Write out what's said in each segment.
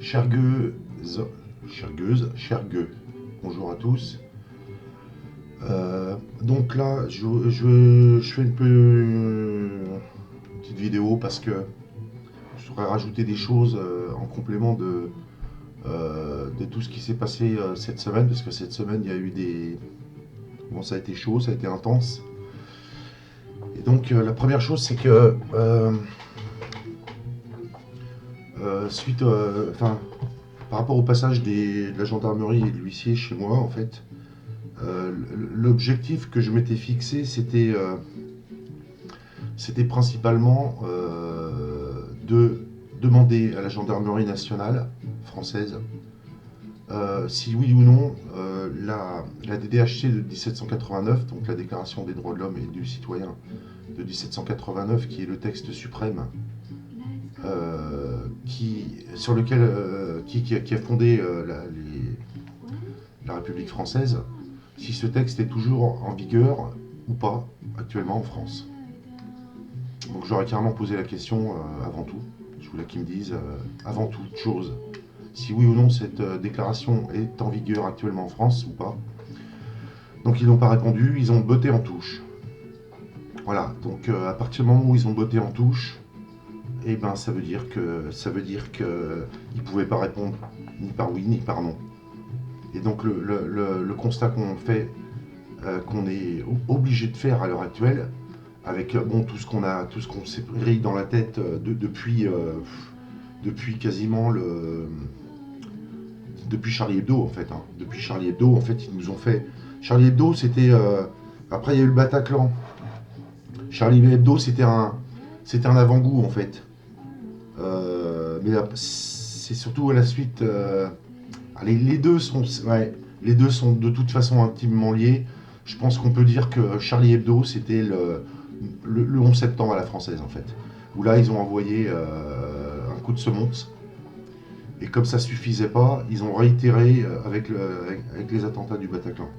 chers gueux, bonjour à tous. Donc là, je fais une petite vidéo parce que je voudrais rajouter des choses en complément de tout ce qui s'est passé cette semaine, parce que cette semaine, il y a eu des... Bon, ça a été chaud, ça a été intense. Et donc, la première chose, c'est que par rapport au passage de la gendarmerie et de l'huissier chez moi, en fait, l'objectif que je m'étais fixé, c'était principalement de demander à la gendarmerie nationale française si oui ou non la DDHC de 1789, donc la Déclaration des droits de l'homme et du citoyen de 1789, qui est le texte suprême sur lequel qui a fondé la République française, si ce texte est toujours en vigueur ou pas actuellement en France. Donc j'aurais carrément posé la question avant tout. Je voulais qu'ils me disent avant toute chose si oui ou non cette déclaration est en vigueur actuellement en France ou pas. Donc ils n'ont pas répondu, ils ont botté en touche. Voilà, donc à partir du moment où ils ont botté en touche, eh ben ça veut dire que ils pouvaient pas répondre ni par oui ni par non. Et donc le constat qu'on fait, qu'on est obligé de faire à l'heure actuelle, avec bon tout ce qu'on s'est pris dans la tête depuis quasiment depuis Charlie Hebdo en fait. Hein. Depuis Charlie Hebdo en fait ils nous ont fait. Charlie Hebdo c'était après il y a eu le Bataclan. Charlie Hebdo c'était un avant-goût en fait. Mais c'est surtout à la suite. Les deux sont de toute façon intimement liés. Je pense qu'on peut dire que Charlie Hebdo c'était le 11 septembre à la française en fait. Où là ils ont envoyé un coup de semonce. Et comme ça suffisait pas, ils ont réitéré avec les attentats du Bataclan.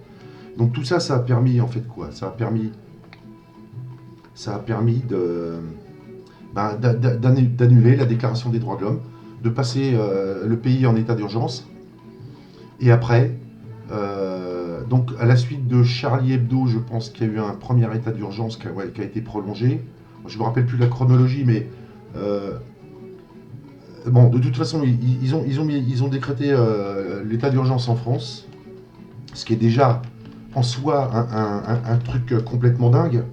Donc tout ça, ça a permis en fait quoi? Ça a permis d'annuler la Déclaration des droits de l'homme, de passer le pays en état d'urgence. Et après, donc à la suite de Charlie Hebdo, je pense qu'il y a eu un premier état d'urgence qui a été prolongé. Je ne me rappelle plus la chronologie, mais bon, de toute façon, ils ont décrété l'état d'urgence en France, ce qui est déjà en soi un truc complètement dingue,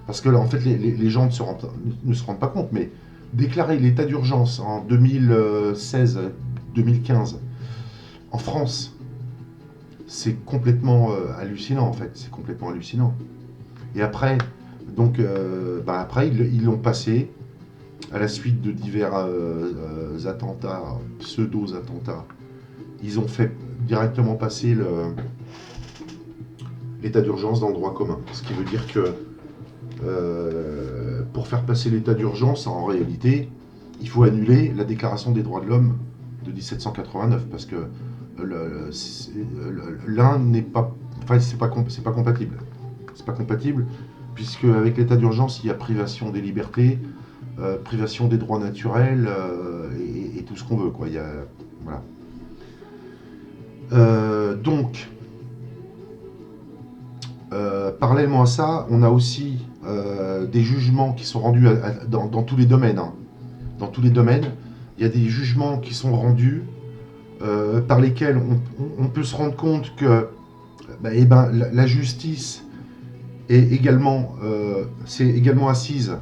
parce que là, en fait, les gens ne se rendent pas compte, mais déclarer l'état d'urgence en 2016-2015 en France, c'est complètement hallucinant, en fait, c'est complètement hallucinant. Et après, donc, après, ils l'ont passé, à la suite de divers attentats, pseudo-attentats, ils ont fait directement passer l'état d'urgence dans le droit commun. Ce qui veut dire que pour faire passer l'état d'urgence, en réalité, il faut annuler la Déclaration des droits de l'homme de 1789, parce que l'un n'est pas... Enfin, c'est pas compatible. C'est pas compatible, puisque avec l'état d'urgence, il y a privation des libertés, privation des droits naturels et tout ce qu'on veut, quoi. Il y a, voilà. Donc, parallèlement à ça, on a aussi des jugements qui sont rendus dans tous les domaines. Hein. Dans tous les domaines, il y a des jugements qui sont rendus par lesquels on peut se rendre compte que la justice est c'est également assise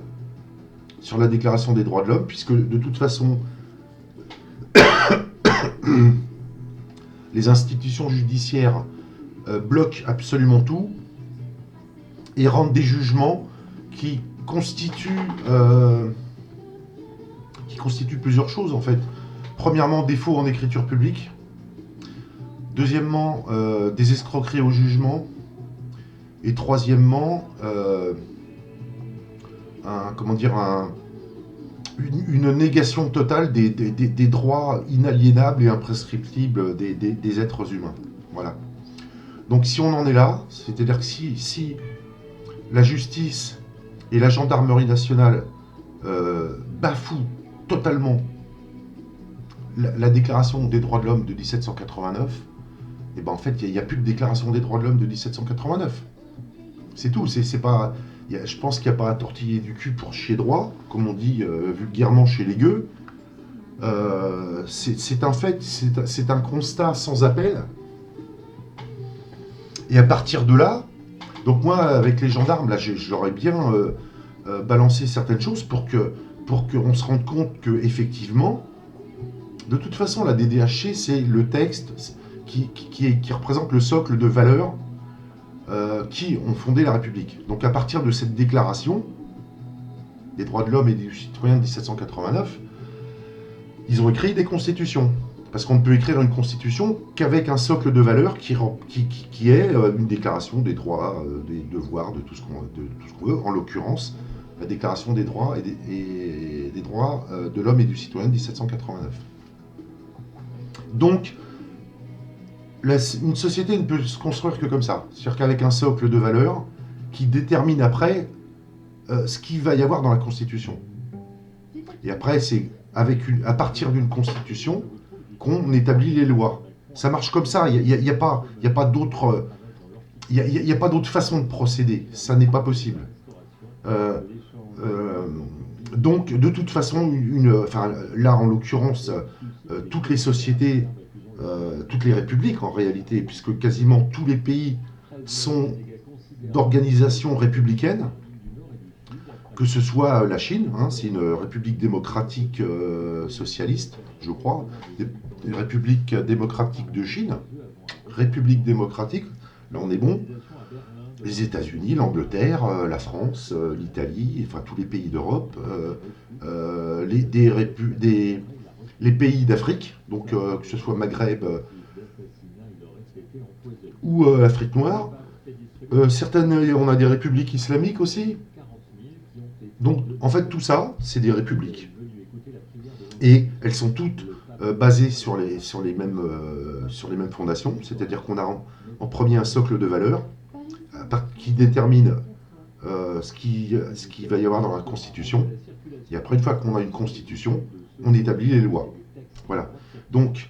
sur la Déclaration des droits de l'homme, puisque de toute façon, les institutions judiciaires bloquent absolument tout et rendent des jugements qui constituent plusieurs choses en fait. Premièrement, défaut en écriture publique. Deuxièmement, des escroqueries au jugement. Et troisièmement, une négation totale des droits inaliénables et imprescriptibles des êtres humains. Voilà. Donc si on en est là, c'est-à-dire que si la justice et la gendarmerie nationale bafouent totalement la déclaration des droits de l'homme de 1789, et ben en fait, il n'y a plus de déclaration des droits de l'homme de 1789. C'est tout, c'est pas... je pense qu'il n'y a pas à tortiller du cul pour chier droit, comme on dit vulgairement chez les gueux. C'est un fait, c'est un constat sans appel. Et à partir de là, donc moi, avec les gendarmes, là, j'aurais bien balancé certaines choses pour qu'on se rende compte que effectivement, de toute façon, la DDHC, c'est le texte qui représente le socle de valeurs qui ont fondé la République. Donc à partir de cette déclaration des droits de l'homme et du citoyen de 1789, ils ont écrit des constitutions. Parce qu'on ne peut écrire une constitution qu'avec un socle de valeurs qui est une déclaration des droits, des devoirs, de tout ce qu'on veut. En l'occurrence, la déclaration des droits et des droits de l'homme et du citoyen de 1789. Donc, une société ne peut se construire que comme ça. C'est-à-dire qu'avec un socle de valeurs qui détermine après ce qu'il va y avoir dans la Constitution. Et après, c'est à partir d'une Constitution qu'on établit les lois. Ça marche comme ça, il n'y a pas d'autre façon de procéder. Ça n'est pas possible. Donc, de toute façon, là, en l'occurrence, toutes les sociétés, toutes les républiques, en réalité, puisque quasiment tous les pays sont d'organisations républicaines, que ce soit la Chine, hein, c'est une république démocratique socialiste, je crois, une république démocratique de Chine, république démocratique, là on est bon, les États-Unis, l'Angleterre, la France, l'Italie, enfin tous les pays d'Europe, les pays d'Afrique, donc que ce soit Maghreb ou Afrique noire, certaines, on a des républiques islamiques aussi. Donc, en fait, tout ça, c'est des républiques. Et elles sont toutes basées sur les mêmes fondations, c'est-à-dire qu'on a en premier un socle de valeurs qui détermine ce qui va y avoir dans la Constitution. Et après, une fois qu'on a une Constitution, on établit les lois. Voilà. Donc,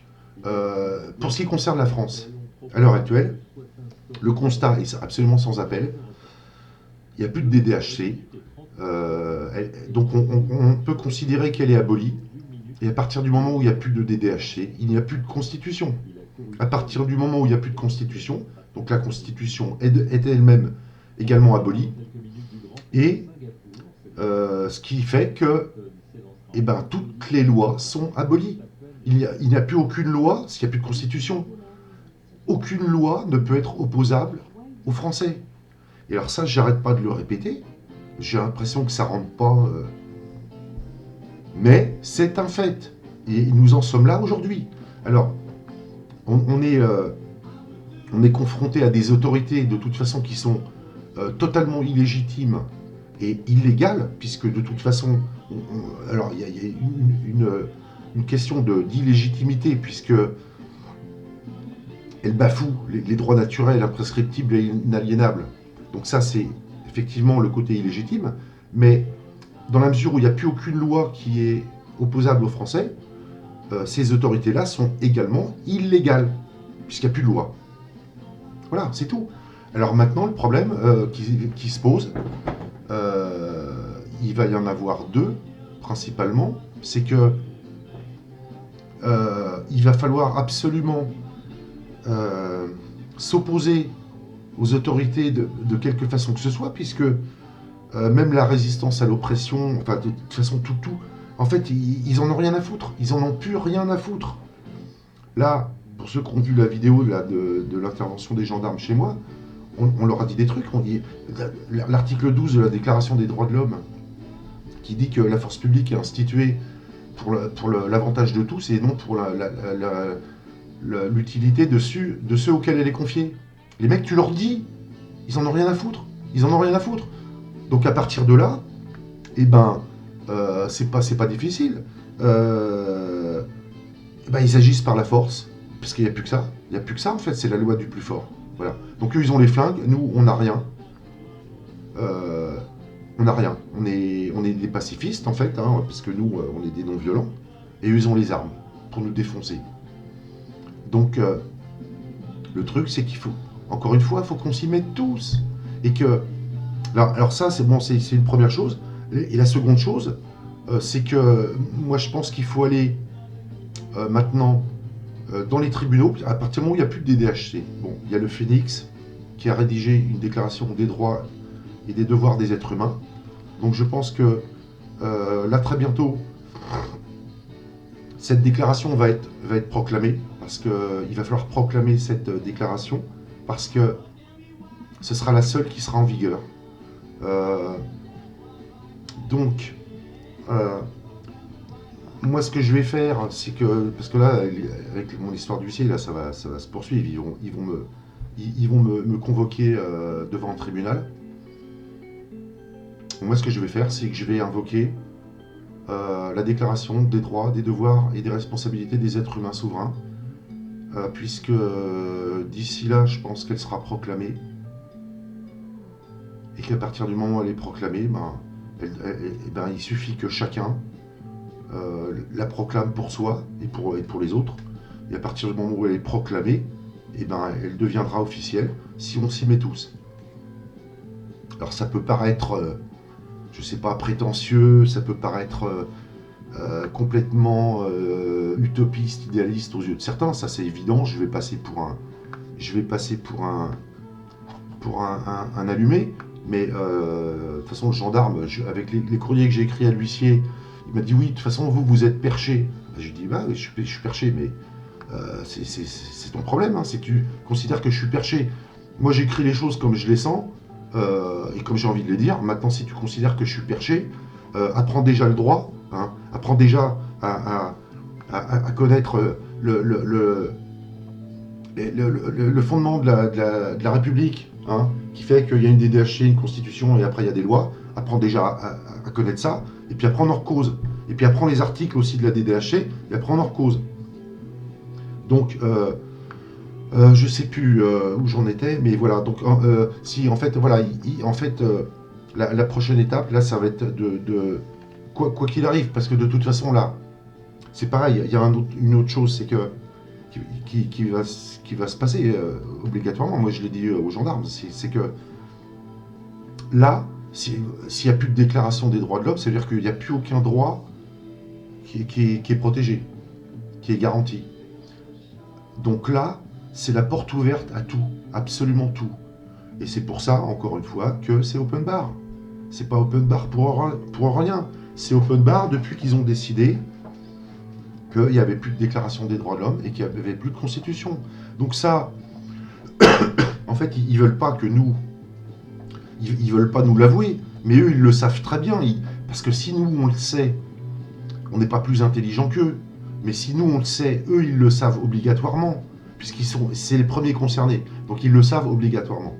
pour ce qui concerne la France, à l'heure actuelle, le constat est absolument sans appel. Il n'y a plus de DDHC. Donc on peut considérer qu'elle est abolie, et à partir du moment où il n'y a plus de DDHC, il n'y a plus de constitution. À partir du moment où il n'y a plus de constitution, donc la constitution est elle-même également abolie, et ce qui fait que toutes les lois sont abolies. Il n'y a plus aucune loi, s'il n'y a plus de constitution. Aucune loi ne peut être opposable aux Français. Et alors ça, j'arrête pas de le répéter. J'ai l'impression que ça rentre pas. Mais c'est un fait. Et nous en sommes là aujourd'hui. Alors, on est confronté à des autorités, de toute façon, qui sont totalement illégitimes et illégales, puisque de toute façon... alors, il y a une question d'illégitimité, puisque elle bafoue les droits naturels, imprescriptibles et inaliénables. Donc ça, c'est effectivement le côté illégitime, mais dans la mesure où il n'y a plus aucune loi qui est opposable aux Français, ces autorités-là sont également illégales, puisqu'il n'y a plus de loi. Voilà, c'est tout. Alors maintenant, le problème qui se pose, il va y en avoir deux, principalement, c'est que il va falloir absolument s'opposer aux autorités de quelque façon que ce soit, puisque même la résistance à l'oppression, enfin de toute façon tout, en fait ils en ont rien à foutre, ils en ont plus rien à foutre. Là, pour ceux qui ont vu la vidéo là, de l'intervention des gendarmes chez moi, on leur a dit des trucs, on dit l'article 12 de la Déclaration des droits de l'homme, qui dit que la force publique est instituée pour l'avantage de tous et non pour l'utilité de ceux auxquels elle est confiée. Les mecs, tu leur dis, ils en ont rien à foutre. Ils en ont rien à foutre. Donc à partir de là, c'est pas difficile. Ils agissent par la force, parce qu'il n'y a plus que ça. Il n'y a plus que ça, en fait, c'est la loi du plus fort. Voilà. Donc eux, ils ont les flingues, nous, on n'a rien. On n'a rien. On est des pacifistes, en fait, hein, parce que nous, on est des non-violents. Et eux, ils ont les armes. pour nous défoncer. Donc, le truc, c'est qu'il faut, encore une fois, il faut qu'on s'y mette tous. Et que, alors ça, c'est bon, c'est une première chose. Et la seconde chose, c'est que moi, je pense qu'il faut aller maintenant dans les tribunaux, à partir du moment où il n'y a plus de DDHC. Bon, il y a le Phénix qui a rédigé une déclaration des droits et des devoirs des êtres humains. Donc je pense que là, très bientôt, cette déclaration va être proclamée, parce qu'il va falloir proclamer cette déclaration, parce que ce sera la seule qui sera en vigueur. Donc, moi, ce que je vais faire, c'est que, parce que là, avec mon histoire d'huissier, là, ça va se poursuivre. Ils vont me convoquer devant un tribunal. Moi, ce que je vais faire, c'est que je vais invoquer la déclaration des droits, des devoirs et des responsabilités des êtres humains souverains, puisque d'ici là, je pense qu'elle sera proclamée, et qu'à partir du moment où elle est proclamée, il suffit que chacun la proclame pour soi et pour les autres, et à partir du moment où elle est proclamée, elle deviendra officielle si on s'y met tous. Alors ça peut paraître, je sais pas, prétentieux, ça peut paraître complètement utopiste, idéaliste aux yeux de certains, ça c'est évident. Je vais passer pour un allumé, mais de toute façon le gendarme, avec les courriers que j'ai écrits à l'huissier, il m'a dit oui, de toute façon vous êtes perché. Je lui dis bah je suis perché, mais c'est ton problème, hein, c'est que tu considères que je suis perché. Moi j'écris les choses comme je les sens, et comme j'ai envie de les dire. Maintenant, si tu considères que je suis perché, apprends déjà le droit, hein, apprends déjà à connaître le fondement de la République, hein, qui fait qu'il y a une DDHC, une constitution, et après il y a des lois. Apprends déjà à connaître ça, et puis apprends hors cause. Et puis apprends les articles aussi de la DDHC, et apprends hors cause. Donc, je sais plus où j'en étais, mais voilà. Donc, si en fait, voilà, la prochaine étape, là, ça va être de quoi qu'il arrive, parce que de toute façon, là, c'est pareil. Il y a une autre chose, c'est que qui va se passer obligatoirement. Moi, je l'ai dit aux gendarmes, c'est que là, s'il n'y a plus de déclaration des droits de l'homme, c'est-à-dire qu'il n'y a plus aucun droit qui est protégé, qui est garanti. Donc là, c'est la porte ouverte à tout, absolument tout. Et c'est pour ça, encore une fois, que c'est open bar. C'est pas open bar pour rien. C'est open bar depuis qu'ils ont décidé qu'il n'y avait plus de déclaration des droits de l'homme et qu'il n'y avait plus de constitution. Donc ça, en fait, ils veulent pas que nous... Ils veulent pas nous l'avouer, mais eux, ils le savent très bien. Parce que si nous, on le sait, on n'est pas plus intelligents qu'eux. Mais si nous, on le sait, eux, ils le savent obligatoirement. C'est les premiers concernés, donc ils le savent obligatoirement.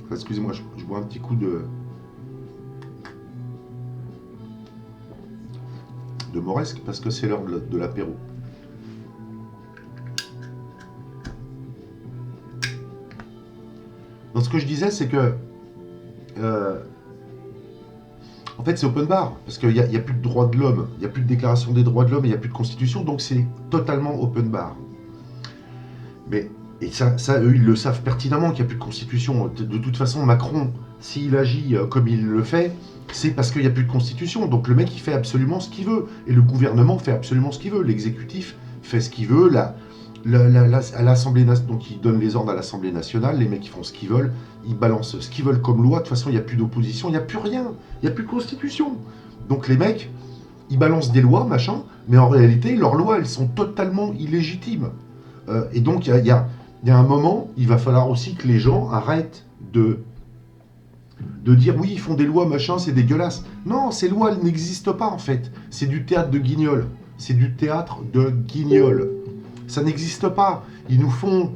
Enfin, excusez-moi, je bois un petit coup de moresque parce que c'est l'heure de l'apéro. Donc ce que je disais, c'est que en fait c'est open bar, parce qu'il n'y a plus de droits de l'homme, il n'y a plus de déclaration des droits de l'homme, il n'y a plus de constitution, donc c'est totalement open bar. Mais, et ça, eux, ils le savent pertinemment qu'il n'y a plus de constitution. De toute façon, Macron, s'il agit comme il le fait, c'est parce qu'il n'y a plus de constitution. Donc le mec, il fait absolument ce qu'il veut. Et le gouvernement fait absolument ce qu'il veut. L'exécutif fait ce qu'il veut. À l'Assemblée nationale, donc il donne les ordres à l'Assemblée nationale. Les mecs, ils font ce qu'ils veulent. Ils balancent ce qu'ils veulent comme loi. De toute façon, il n'y a plus d'opposition. Il n'y a plus rien. Il n'y a plus de constitution. Donc les mecs, ils balancent des lois, machin. Mais en réalité, leurs lois, elles sont totalement illégitimes. Et donc, il y a un moment, il va falloir aussi que les gens arrêtent de dire oui, ils font des lois, machin, c'est dégueulasse. Non, ces lois, elles n'existent pas en fait. C'est du théâtre de guignol. C'est du théâtre de guignol. Ça n'existe pas. Ils nous font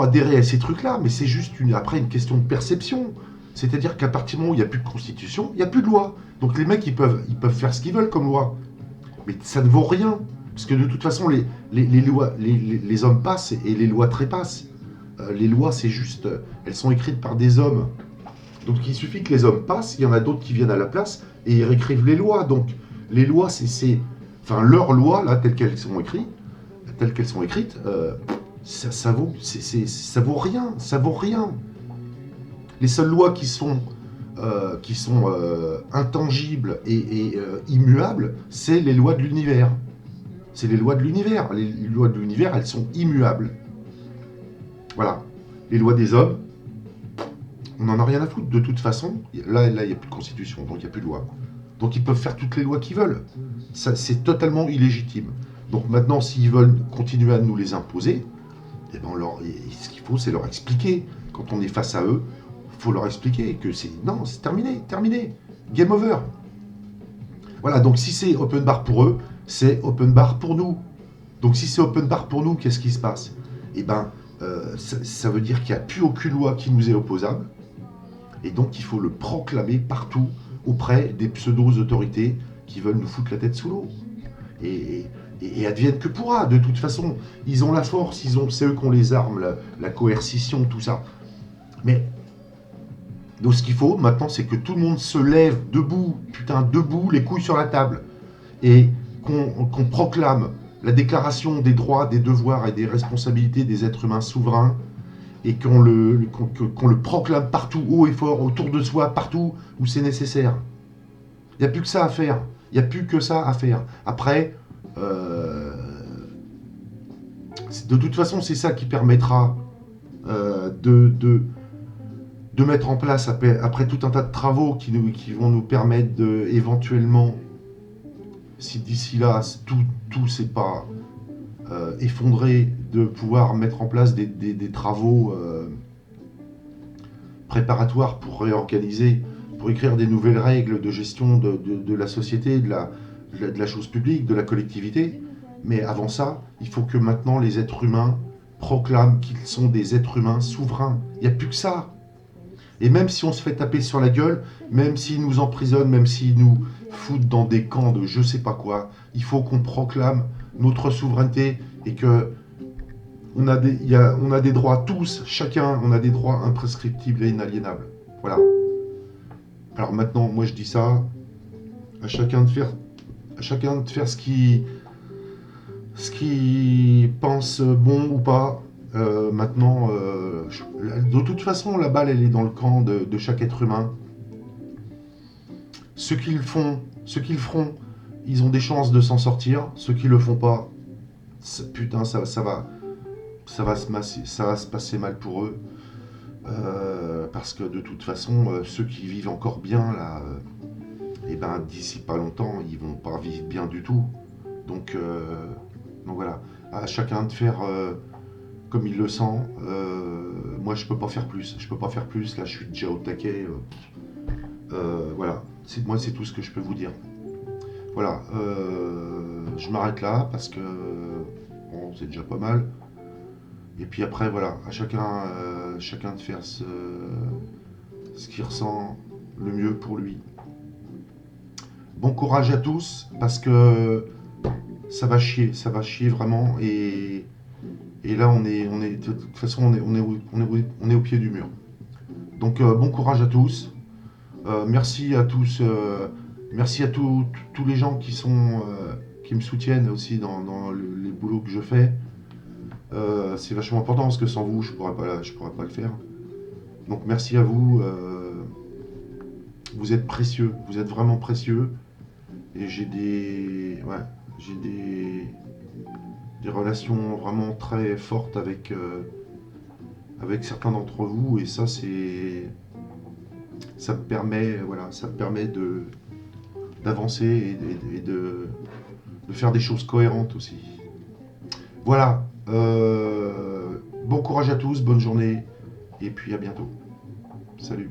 adhérer à ces trucs-là, mais c'est juste après une question de perception. C'est-à-dire qu'à partir du moment où il n'y a plus de constitution, il n'y a plus de loi. Donc les mecs, ils peuvent faire ce qu'ils veulent comme loi. Mais ça ne vaut rien. Parce que de toute façon, les lois, les hommes passent et les lois trépassent. Les lois, c'est juste... elles sont écrites par des hommes. Donc il suffit que les hommes passent, il y en a d'autres qui viennent à la place et ils réécrivent les lois. Donc les lois, enfin leurs lois, là, telles qu'elles sont écrites, ça vaut rien, ça vaut rien. Les seules lois qui sont intangibles et immuables, c'est les lois de l'univers. C'est les lois de l'univers. Les lois de l'univers, elles sont immuables. Voilà. Les lois des hommes, on n'en a rien à foutre. De toute façon, là, il n'y a plus de constitution, donc il n'y a plus de loi. Donc ils peuvent faire toutes les lois qu'ils veulent. C'est totalement illégitime. Donc maintenant, s'ils veulent continuer à nous les imposer, eh ben ce qu'il faut, c'est leur expliquer. Quand on est face à eux, il faut leur expliquer que c'est terminé. Game over. Voilà, donc si c'est open bar pour eux, c'est open bar pour nous. Donc si c'est open bar pour nous, qu'est-ce qui se passe? Eh ben, ça veut dire qu'il n'y a plus aucune loi qui nous est opposable. Et donc il faut le proclamer partout auprès des pseudo-autorités qui veulent nous foutre la tête sous l'eau. Et advienne que pourra. De toute façon, ils ont la force, c'est eux qui ont les armes, la coercition, tout ça. Mais donc ce qu'il faut maintenant, c'est que tout le monde se lève debout, debout, les couilles sur la table, et qu'on proclame la déclaration des droits, des devoirs et des responsabilités des êtres humains souverains, et qu'on le proclame partout, haut et fort, autour de soi, partout où c'est nécessaire. Il n'y a plus que ça à faire. Il n'y a plus que ça à faire. Après, de toute façon, c'est ça qui permettra de mettre en place, après tout un tas de travaux qui vont nous permettre éventuellement, si d'ici là tout s'est pas effondré, de pouvoir mettre en place des travaux préparatoires pour réorganiser, pour écrire des nouvelles règles de gestion de la société, de la chose publique, de la collectivité. Mais avant ça, il faut que maintenant les êtres humains proclament qu'ils sont des êtres humains souverains. Il n'y a plus que ça. Et même si on se fait taper sur la gueule, même s'ils nous emprisonnent, même s'ils nous foutent dans des camps de je sais pas quoi, il faut qu'on proclame notre souveraineté et que on a des droits tous, chacun, on a des droits imprescriptibles et inaliénables. Voilà. Alors maintenant, moi je dis ça, à chacun de faire ce qui pense bon ou pas. Maintenant, de toute façon, la balle, elle est dans le camp de chaque être humain. Ceux qui le feront, ils ont des chances de s'en sortir. Ceux qui le font pas, putain, ça va se passer mal pour eux. Parce que de toute façon, ceux qui vivent encore bien, là, et ben, d'ici pas longtemps, ils vont pas vivre bien du tout. Donc voilà, à chacun de faire comme il le sent. Moi, je peux pas faire plus. Là, je suis déjà au taquet. Voilà, moi, c'est tout ce que je peux vous dire. Voilà, je m'arrête là parce que bon, c'est déjà pas mal. Et puis après, voilà, à chacun de faire ce qu'il ressent le mieux pour lui. Bon courage à tous, parce que ça va chier vraiment. Et là, de toute façon, on est au pied du mur. Donc, bon courage à tous. Merci à tous. Merci à tous les gens qui me soutiennent aussi dans les boulots que je fais. C'est vachement important parce que sans vous, je pourrais pas le faire. Donc merci à vous. Vous êtes précieux. Vous êtes vraiment précieux. Et j'ai des relations vraiment très fortes avec certains d'entre vous. Et ça, ça me permet d'avancer et de faire des choses cohérentes aussi. Voilà. Bon courage à tous, bonne journée, et puis à bientôt. Salut.